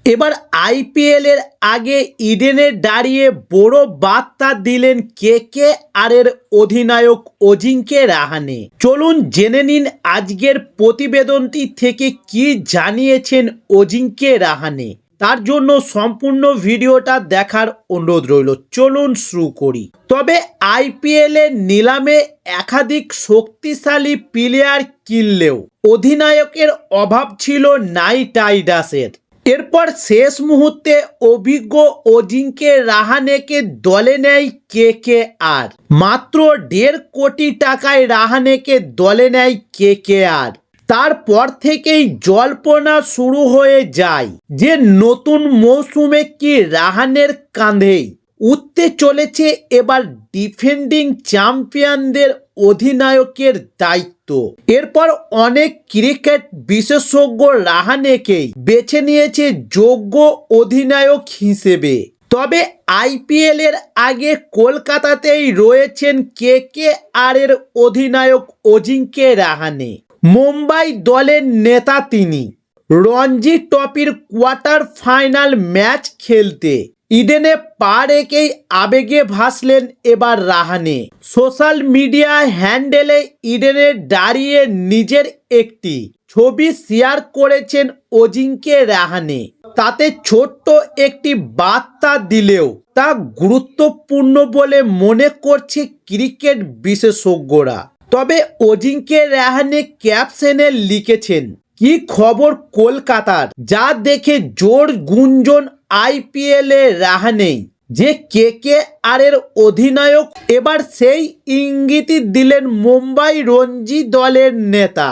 এবার আইপিএল এর আগে ইডেনে দাঁড়িয়ে বড় বার্তা দিলেন কেকেআর এর অধিনায়ক অজিঙ্কে রাহানে। চলুন জেনে নিন আজকের প্রতিবেদনটি থেকে কি জানিয়েছেন অজিঙ্কে রাহানে। তার জন্য সম্পূর্ণ ভিডিওটা দেখার অনুরোধ রইল। চলুন শুরু করি। তবে আইপিএল এর নিলামে একাধিক শক্তিশালী প্লেয়ার কিনলেও অধিনায়কের অভাব ছিল নাইট রাইডার্সের। এরপর শেষ মুহূর্তে অভিজ্ঞ অজিঙ্কে রাহানেকে দলে নেয় কেকেআর। মাত্র 1.5 কোটি টাকায় রাহানেকে দলে নেয় কেকেআর। তারপর থেকেই জল্পনা শুরু হয়ে যায় যে নতুন মৌসুমে কি রাহানের কাঁধেই উঠতে চলেছে এবার ডিফেন্ডিং চ্যাম্পিয়নদের অধিনায়কের দায়িত্ব। এরপর অনেক ক্রিকেট বিশেষজ্ঞ রাহানেকেই বেছে নিয়েছে যোগ্য অধিনায়ক হিসেবে। তবে আইপিএল এর আগে কলকাতাতেই রয়েছেন কেকেআর এর অধিনায়ক অজিঙ্কে রাহানে। মুম্বাই দলের নেতা তিনি। রঞ্জি ট্রফির কোয়ার্টার ফাইনাল ম্যাচ খেলতে ইডেনে পা রেখেই আবেগে ভাসলেন এবার রাহানে। সোশ্যাল মিডিয়া হ্যান্ডেলে ইডেনে দাঁড়িয়ে নিজের একটি ছবি শেয়ার করেছেন অজিঙ্কে রাহানে। তাতে ছোট্ট একটি বার্তা দিলেও তা গুরুত্বপূর্ণ বলে মনে করছে ক্রিকেট বিশেষজ্ঞরা। তবে অজিঙ্কে রাহানে ক্যাপশনে লিখেছেন, কি খবর কলকাতার, যা দেখে জোর গুঞ্জন আইপিএল এ রাহানেই যে কেকেআর এর অধিনায়ক। এবার সেই ইঙ্গিতই দিলেন মুম্বাই রঞ্জি দলের নেতা।